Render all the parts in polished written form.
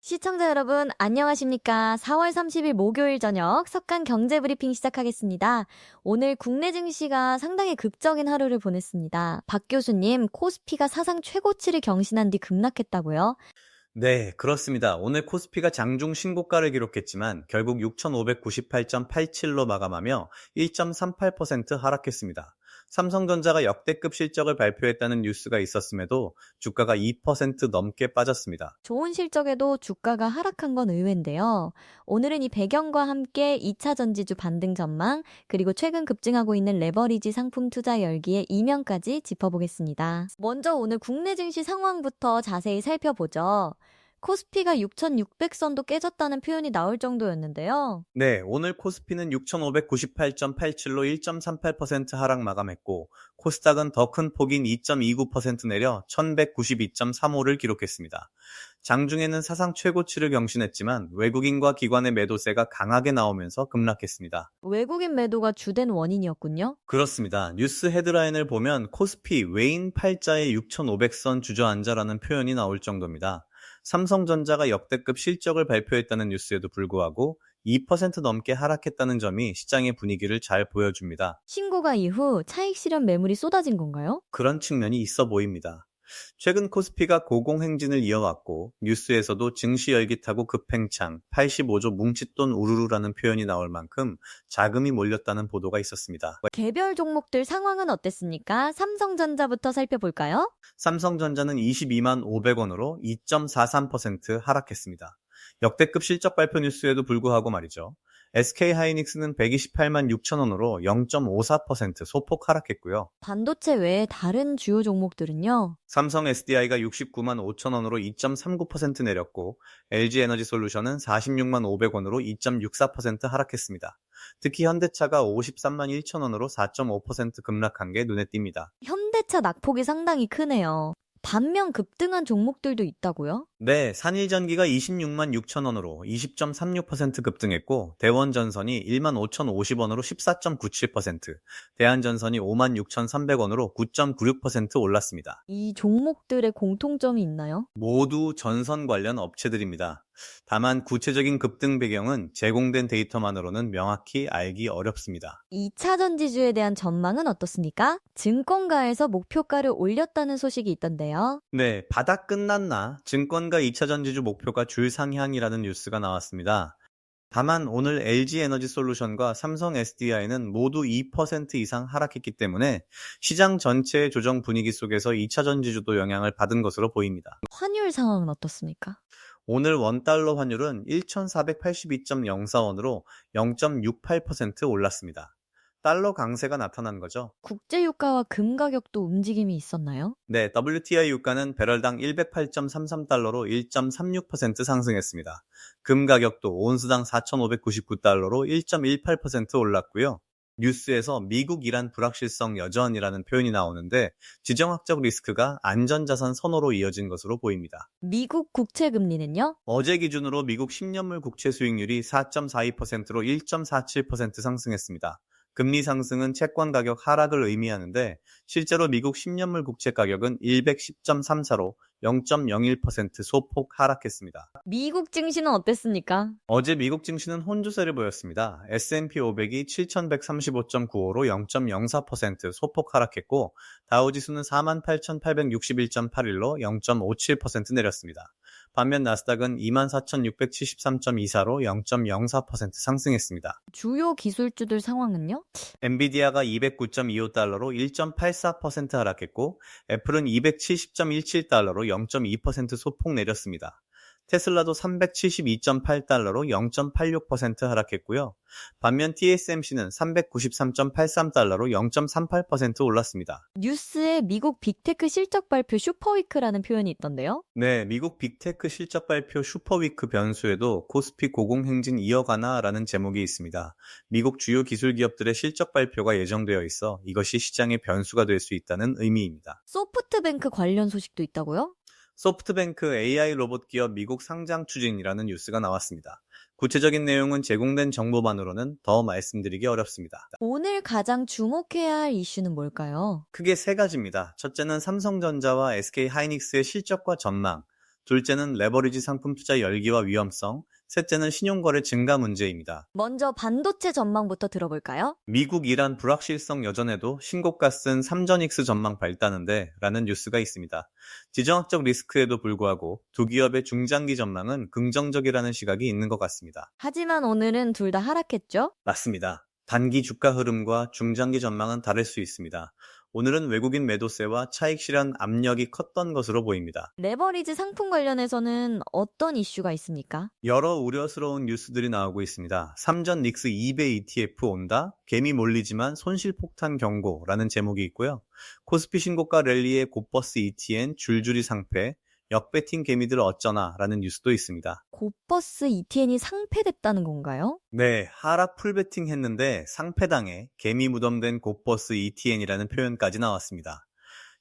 시청자 여러분, 안녕하십니까? 4월 30일 목요일 저녁 석간 경제 브리핑 시작하겠습니다. 오늘 국내 증시가 상당히 극적인 하루를 보냈습니다. 박 교수님, 코스피가 사상 최고치를 경신한 뒤 급락했다고요? 네, 그렇습니다. 오늘 코스피가 장중 신고가를 기록했지만 결국 6,598.87로 마감하며 1.38% 하락했습니다. 삼성전자가 역대급 실적을 발표했다는 뉴스가 있었음에도 주가가 2% 넘게 빠졌습니다. 좋은 실적에도 주가가 하락한 건 의외인데요. 오늘은 이 배경과 함께 2차 전지주 반등 전망, 그리고 최근 급증하고 있는 레버리지 상품 투자 열기의 이면까지 짚어보겠습니다. 먼저 오늘 국내 증시 상황부터 자세히 살펴보죠. 코스피가 6,600선도 깨졌다는 표현이 나올 정도였는데요. 네, 오늘 코스피는 6,598.87로 1.38% 하락 마감했고, 코스닥은 더 큰 폭인 2.29% 내려 1,192.35를 기록했습니다. 장중에는 사상 최고치를 경신했지만 외국인과 기관의 매도세가 강하게 나오면서 급락했습니다. 외국인 매도가 주된 원인이었군요. 그렇습니다. 뉴스 헤드라인을 보면 코스피 외인 팔자에 6,500선 주저앉아라는 표현이 나올 정도입니다. 삼성전자가 역대급 실적을 발표했다는 뉴스에도 불구하고 2% 넘게 하락했다는 점이 시장의 분위기를 잘 보여줍니다. 신고가 이후 차익 실현 매물이 쏟아진 건가요? 그런 측면이 있어 보입니다. 최근 코스피가 고공행진을 이어왔고 뉴스에서도 증시 열기 타고 급행창 85조 뭉칫돈 우르르라는 표현이 나올 만큼 자금이 몰렸다는 보도가 있었습니다. 개별 종목들 상황은 어땠습니까? 삼성전자부터 살펴볼까요? 삼성전자는 22만 500원으로 2.43% 하락했습니다. 역대급 실적 발표 뉴스에도 불구하고 말이죠. SK하이닉스는 128만 6천원으로 0.54% 소폭 하락했고요. 반도체 외에 다른 주요 종목들은요? 삼성 SDI가 69만 5천원으로 2.39% 내렸고 LG에너지솔루션은 46만 500원으로 2.64% 하락했습니다. 특히 현대차가 53만 1천원으로 4.5% 급락한 게 눈에 띕니다. 현대차 낙폭이 상당히 크네요. 반면 급등한 종목들도 있다고요? 네, 산일전기가 26만 6천원으로 20.36% 급등했고 대원전선이 1만 5,050원으로 14.97%, 대한전선이 5만 6,300원으로 9.96% 올랐습니다. 이 종목들의 공통점이 있나요? 모두 전선 관련 업체들입니다. 다만 구체적인 급등 배경은 제공된 데이터만으로는 명확히 알기 어렵습니다. 2차 전지주에 대한 전망은 어떻습니까? 증권가에서 목표가를 올렸다는 소식이 있던데요. 네, 바닥 끝났나? 증권가 2차 전지주 목표가 줄상향이라는 뉴스가 나왔습니다. 다만 오늘 LG에너지솔루션과 삼성 SDI는 모두 2% 이상 하락했기 때문에 시장 전체의 조정 분위기 속에서 2차 전지주도 영향을 받은 것으로 보입니다. 환율 상황은 어떻습니까? 오늘 원달러 환율은 1,482.04원으로 0.68% 올랐습니다. 달러 강세가 나타난 거죠. 국제유가와 금 가격도 움직임이 있었나요? 네, WTI 유가는 배럴당 108.33달러로 1.36% 상승했습니다. 금 가격도 온스당 4,599달러로 1.18% 올랐고요. 뉴스에서 미국 이란 불확실성 여전이라는 표현이 나오는데 지정학적 리스크가 안전자산 선호로 이어진 것으로 보입니다. 미국 국채 금리는요? 어제 기준으로 미국 10년물 국채 수익률이 4.42%로 1.47% 상승했습니다. 금리 상승은 채권 가격 하락을 의미하는데 실제로 미국 10년물 국채 가격은 110.34로 0.01% 소폭 하락했습니다. 미국 증시는 어땠습니까? 어제 미국 증시는 혼조세를 보였습니다. S&P 500이 7,135.95로 0.04% 소폭 하락했고 다우지수는 48,861.81로 0.57% 내렸습니다. 반면 나스닥은 24,673.24로 0.04% 상승했습니다. 주요 기술주들 상황은요? 엔비디아가 209.25달러로 1.84% 하락했고 애플은 270.17달러로 0.2% 소폭 내렸습니다. 테슬라도 372.8달러로 0.86% 하락했고요. 반면 TSMC는 393.83달러로 0.38% 올랐습니다. 뉴스에 미국 빅테크 실적 발표 슈퍼위크라는 표현이 있던데요. 네, 미국 빅테크 실적 발표 슈퍼위크 변수에도 코스피 고공행진 이어가나라는 제목이 있습니다. 미국 주요 기술 기업들의 실적 발표가 예정되어 있어 이것이 시장의 변수가 될 수 있다는 의미입니다. 소프트뱅크 관련 소식도 있다고요? 소프트뱅크 AI 로봇 기업 미국 상장 추진이라는 뉴스가 나왔습니다. 구체적인 내용은 제공된 정보만으로는 더 말씀드리기 어렵습니다. 오늘 가장 주목해야 할 이슈는 뭘까요? 크게 세 가지입니다. 첫째는 삼성전자와 SK하이닉스의 실적과 전망, 둘째는 레버리지 상품 투자 열기와 위험성, 셋째는 신용거래 증가 문제입니다. 먼저 반도체 전망부터 들어볼까요? 미국 이란 불확실성 여전해도 신고가 쓴 삼전익스 전망 밝다는데 라는 뉴스가 있습니다. 지정학적 리스크에도 불구하고 두 기업의 중장기 전망은 긍정적이라는 시각이 있는 것 같습니다. 하지만 오늘은 둘 다 하락했죠? 맞습니다. 단기 주가 흐름과 중장기 전망은 다를 수 있습니다. 오늘은 외국인 매도세와 차익 실현 압력이 컸던 것으로 보입니다. 레버리지 상품 관련해서는 어떤 이슈가 있습니까? 여러 우려스러운 뉴스들이 나오고 있습니다. 삼전 닉스 2배 ETF 온다? 개미 몰리지만 손실 폭탄 경고라는 제목이 있고요. 코스피 신고가 랠리에 곧버스 ETN 줄줄이 상패, 역배팅 개미들 어쩌나 라는 뉴스도 있습니다. 곧버스 ETN이 상폐됐다는 건가요? 네, 하락 풀베팅 했는데 상패당해 개미 무덤된 곧버스 ETN이라는 표현까지 나왔습니다.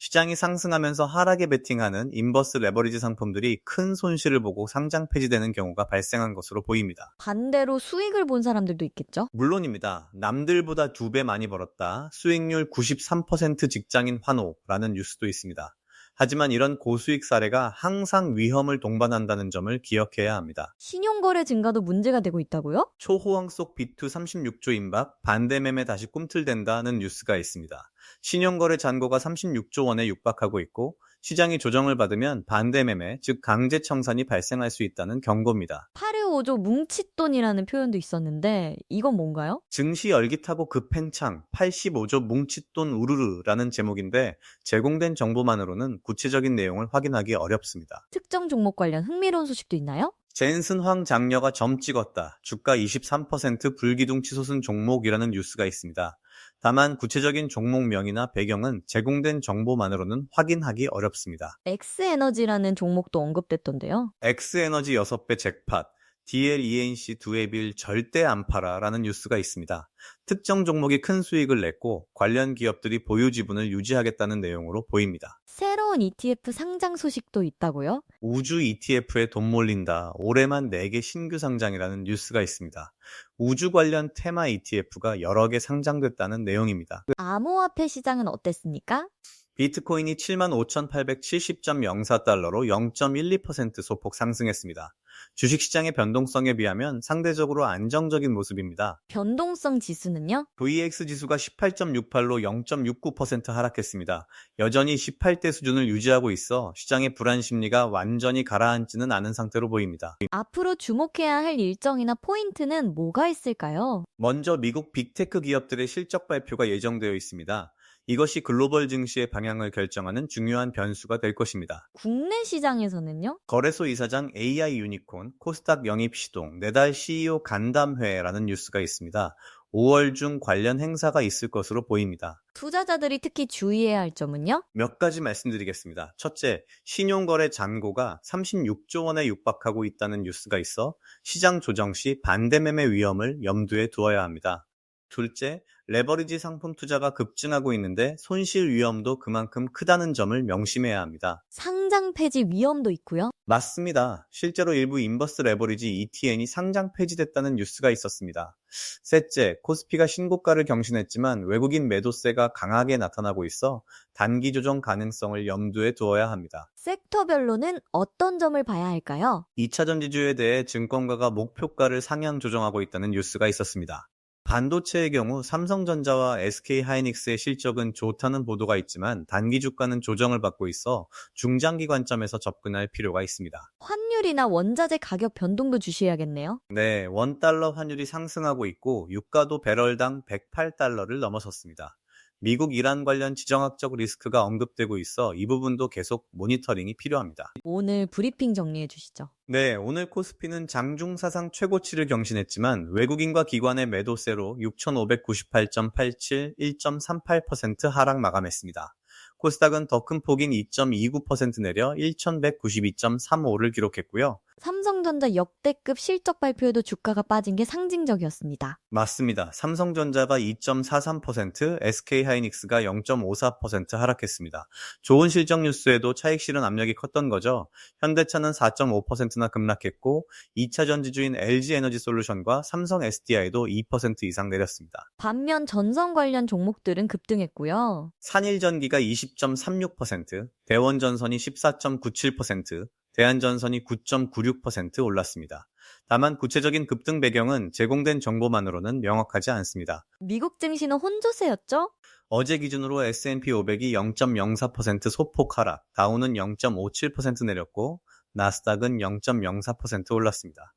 시장이 상승하면서 하락에 베팅하는 인버스 레버리지 상품들이 큰 손실을 보고 상장 폐지되는 경우가 발생한 것으로 보입니다. 반대로 수익을 본 사람들도 있겠죠? 물론입니다. 남들보다 2배 많이 벌었다. 수익률 93% 직장인 환호라는 뉴스도 있습니다. 하지만 이런 고수익 사례가 항상 위험을 동반한다는 점을 기억해야 합니다. 신용거래 증가도 문제가 되고 있다고요? 초호황 속 비투 36조 임박, 반대 매매 다시 꿈틀댄다는 뉴스가 있습니다. 신용거래 잔고가 36조 원에 육박하고 있고 시장이 조정을 받으면 반대 매매, 즉 강제 청산이 발생할 수 있다는 경고입니다. 8회5조 뭉칫돈이라는 표현도 있었는데 이건 뭔가요? 증시 열기타고 급행창 85조 뭉칫돈 우르르라는 제목인데 제공된 정보만으로는 구체적인 내용을 확인하기 어렵습니다. 특정 종목 관련 흥미로운 소식도 있나요? 젠슨 황 장녀가 점 찍었다. 주가 23% 불기둥 치솟은 종목이라는 뉴스가 있습니다. 다만 구체적인 종목명이나 배경은 제공된 정보만으로는 확인하기 어렵습니다. 엑스에너지라는 종목도 언급됐던데요. X에너지 6배 잭팟, DLENC 2회 빌 절대 안 팔아라는 뉴스가 있습니다. 특정 종목이 큰 수익을 냈고 관련 기업들이 보유 지분을 유지하겠다는 내용으로 보입니다. 새로운 ETF 상장 소식도 있다고요? 우주 ETF에 돈 몰린다. 올해만 4개 신규 상장이라는 뉴스가 있습니다. 우주 관련 테마 ETF가 여러 개 상장됐다는 내용입니다. 암호화폐 시장은 어땠습니까? 비트코인이 75,870.04달러로 0.12% 소폭 상승했습니다. 주식시장의 변동성에 비하면 상대적으로 안정적인 모습입니다. 변동성 지수는요? VX 지수가 18.68로 0.69% 하락했습니다. 여전히 18대 수준을 유지하고 있어 시장의 불안 심리가 완전히 가라앉지는 않은 상태로 보입니다. 앞으로 주목해야 할 일정이나 포인트는 뭐가 있을까요? 먼저 미국 빅테크 기업들의 실적 발표가 예정되어 있습니다. 이것이 글로벌 증시의 방향을 결정하는 중요한 변수가 될 것입니다. 국내 시장에서는요? 거래소 이사장 AI 유니콘, 코스닥 영입 시동, 내달 CEO 간담회라는 뉴스가 있습니다. 5월 중 관련 행사가 있을 것으로 보입니다. 투자자들이 특히 주의해야 할 점은요? 몇 가지 말씀드리겠습니다. 첫째, 신용거래 잔고가 36조 원에 육박하고 있다는 뉴스가 있어 시장 조정 시 반대 매매 위험을 염두에 두어야 합니다. 둘째, 레버리지 상품 투자가 급증하고 있는데 손실 위험도 그만큼 크다는 점을 명심해야 합니다. 상장 폐지 위험도 있고요. 맞습니다. 실제로 일부 인버스 레버리지 ETN이 상장 폐지됐다는 뉴스가 있었습니다. 셋째, 코스피가 신고가를 경신했지만 외국인 매도세가 강하게 나타나고 있어 단기 조정 가능성을 염두에 두어야 합니다. 섹터별로는 어떤 점을 봐야 할까요? 2차 전지주에 대해 증권가가 목표가를 상향 조정하고 있다는 뉴스가 있었습니다. 반도체의 경우 삼성전자와 SK하이닉스의 실적은 좋다는 보도가 있지만 단기 주가는 조정을 받고 있어 중장기 관점에서 접근할 필요가 있습니다. 환율이나 원자재 가격 변동도 주시해야겠네요. 네, 원달러 환율이 상승하고 있고 유가도 배럴당 108달러를 넘어섰습니다. 미국 이란 관련 지정학적 리스크가 언급되고 있어 이 부분도 계속 모니터링이 필요합니다. 오늘 브리핑 정리해 주시죠. 네, 오늘 코스피는 장중 사상 최고치를 경신했지만 외국인과 기관의 매도세로 6,598.87, 1.38% 하락 마감했습니다. 코스닥은 더 큰 폭인 2.29% 내려 1,192.35를 기록했고요. 삼성전자 역대급 실적 발표에도 주가가 빠진 게 상징적이었습니다. 맞습니다. 삼성전자가 2.43%, SK하이닉스가 0.54% 하락했습니다. 좋은 실적 뉴스에도 차익 실현 압력이 컸던 거죠. 현대차는 4.5%나 급락했고 2차 전지주인 LG에너지솔루션과 삼성 SDI도 2% 이상 내렸습니다. 반면 전선 관련 종목들은 급등했고요. 산일전기가 20.36%, 대원전선이 14.97%, 대한전선이 9.96% 올랐습니다. 다만 구체적인 급등 배경은 제공된 정보만으로는 명확하지 않습니다. 미국 증시는 혼조세였죠? 어제 기준으로 S&P 500이 0.04% 소폭 하락, 다우는 0.57% 내렸고 나스닥은 0.04% 올랐습니다.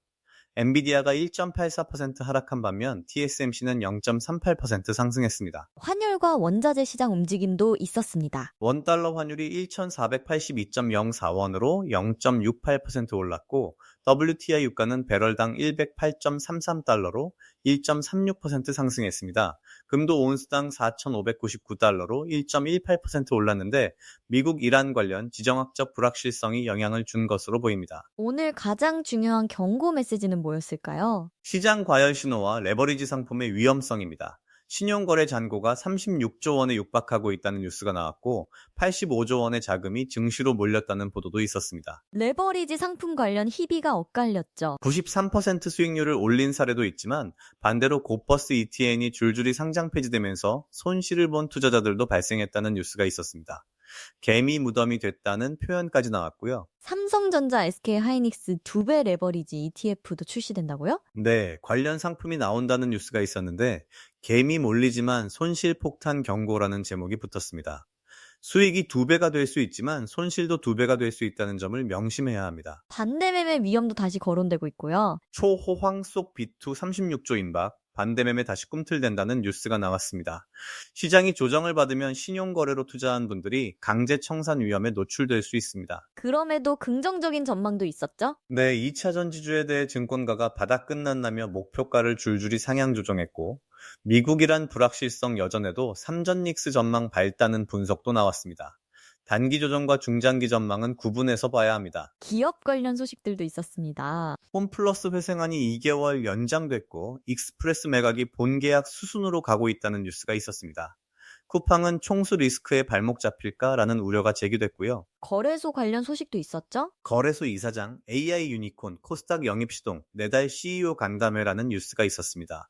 엔비디아가 1.84% 하락한 반면 TSMC는 0.38% 상승했습니다. 환율과 원자재 시장 움직임도 있었습니다. 원달러 환율이 1,482.04원으로 0.68% 올랐고 WTI 유가는 배럴당 108.33달러로 1.36% 상승했습니다. 금도 온스당 4,599달러로 1.18% 올랐는데 미국 이란 관련 지정학적 불확실성이 영향을 준 것으로 보입니다. 오늘 가장 중요한 경고 메시지는 뭐였을까요? 시장 과열 신호와 레버리지 상품의 위험성입니다. 신용거래 잔고가 36조 원에 육박하고 있다는 뉴스가 나왔고 85조 원의 자금이 증시로 몰렸다는 보도도 있었습니다. 레버리지 상품 관련 희비가 엇갈렸죠. 93% 수익률을 올린 사례도 있지만 반대로 고버스 ETN이 줄줄이 상장 폐지되면서 손실을 본 투자자들도 발생했다는 뉴스가 있었습니다. 개미 무덤이 됐다는 표현까지 나왔고요. 삼성전자, SK하이닉스 2배 레버리지 ETF도 출시된다고요? 네, 관련 상품이 나온다는 뉴스가 있었는데 개미 몰리지만 손실 폭탄 경고라는 제목이 붙었습니다. 수익이 2배가 될 수 있지만 손실도 2배가 될 수 있다는 점을 명심해야 합니다. 반대매매 위험도 다시 거론되고 있고요. 초호황 속 비투 36조 임박, 반대매매 다시 꿈틀댄다는 뉴스가 나왔습니다. 시장이 조정을 받으면 신용거래로 투자한 분들이 강제 청산 위험에 노출될 수 있습니다. 그럼에도 긍정적인 전망도 있었죠? 네, 2차 전지주에 대해 증권가가 바닥 끝났나며 목표가를 줄줄이 상향 조정했고 미국이란 불확실성 여전해도 삼전닉스 전망 밝다는 분석도 나왔습니다. 단기 조정과 중장기 전망은 구분해서 봐야 합니다. 기업 관련 소식들도 있었습니다. 홈플러스 회생안이 2개월 연장됐고 익스프레스 매각이 본계약 수순으로 가고 있다는 뉴스가 있었습니다. 쿠팡은 총수 리스크에 발목 잡힐까라는 우려가 제기됐고요. 거래소 관련 소식도 있었죠? 거래소 이사장, AI 유니콘, 코스닥 영입 시동, 내달 CEO 간담회라는 뉴스가 있었습니다.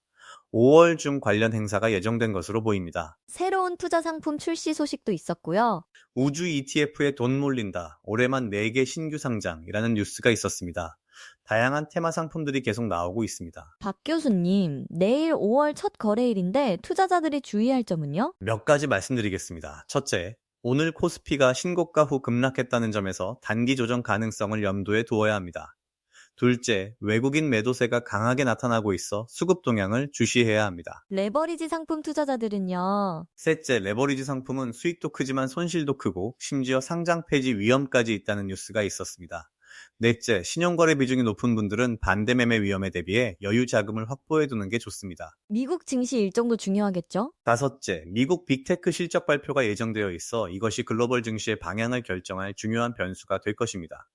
5월 중 관련 행사가 예정된 것으로 보입니다. 새로운 투자 상품 출시 소식도 있었고요. 우주 ETF에 돈 몰린다. 올해만 4개 신규 상장이라는 뉴스가 있었습니다. 다양한 테마 상품들이 계속 나오고 있습니다. 박 교수님, 내일 5월 첫 거래일인데 투자자들이 주의할 점은요? 몇 가지 말씀드리겠습니다. 첫째, 오늘 코스피가 신고가 후 급락했다는 점에서 단기 조정 가능성을 염두에 두어야 합니다. 둘째, 외국인 매도세가 강하게 나타나고 있어 수급 동향을 주시해야 합니다. 레버리지 상품 투자자들은요. 셋째, 레버리지 상품은 수익도 크지만 손실도 크고 심지어 상장 폐지 위험까지 있다는 뉴스가 있었습니다. 넷째, 신용거래 비중이 높은 분들은 반대매매 위험에 대비해 여유 자금을 확보해두는 게 좋습니다. 미국 증시 일정도 중요하겠죠? 다섯째, 미국 빅테크 실적 발표가 예정되어 있어 이것이 글로벌 증시의 방향을 결정할 중요한 변수가 될 것입니다.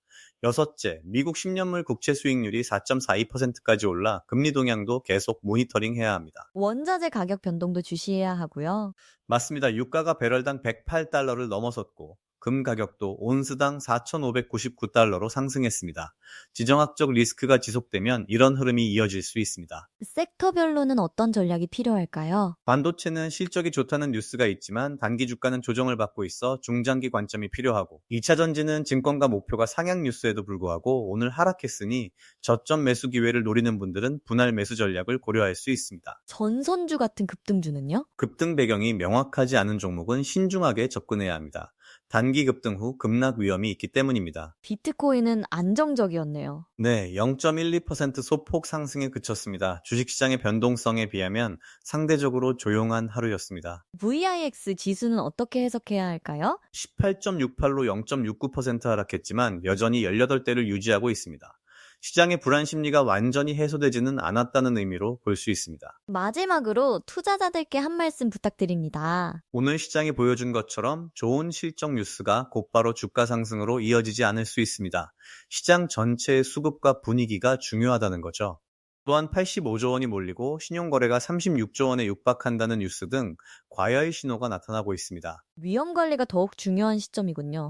여섯째, 미국 10년물 국채 수익률이 4.42%까지 올라 금리 동향도 계속 모니터링해야 합니다. 원자재 가격 변동도 주시해야 하고요. 맞습니다. 유가가 배럴당 108달러를 넘어섰고 금 가격도 온스당 4,599달러로 상승했습니다. 지정학적 리스크가 지속되면 이런 흐름이 이어질 수 있습니다. 섹터별로는 어떤 전략이 필요할까요? 반도체는 실적이 좋다는 뉴스가 있지만 단기 주가는 조정을 받고 있어 중장기 관점이 필요하고 2차 전지는 증권가 목표가 상향 뉴스에도 불구하고 오늘 하락했으니 저점 매수 기회를 노리는 분들은 분할 매수 전략을 고려할 수 있습니다. 전선주 같은 급등주는요? 급등 배경이 명확하지 않은 종목은 신중하게 접근해야 합니다. 단기 급등 후 급락 위험이 있기 때문입니다. 비트코인은 안정적이었네요. 네, 0.12% 소폭 상승에 그쳤습니다. 주식시장의 변동성에 비하면 상대적으로 조용한 하루였습니다. VIX 지수는 어떻게 해석해야 할까요? 18.68로 0.69% 하락했지만 여전히 18대를 유지하고 있습니다. 시장의 불안 심리가 완전히 해소되지는 않았다는 의미로 볼 수 있습니다. 마지막으로 투자자들께 한 말씀 부탁드립니다. 오늘 시장이 보여준 것처럼 좋은 실적 뉴스가 곧바로 주가 상승으로 이어지지 않을 수 있습니다. 시장 전체의 수급과 분위기가 중요하다는 거죠. 또한 85조 원이 몰리고 신용거래가 36조 원에 육박한다는 뉴스 등 과열 신호가 나타나고 있습니다. 위험 관리가 더욱 중요한 시점이군요.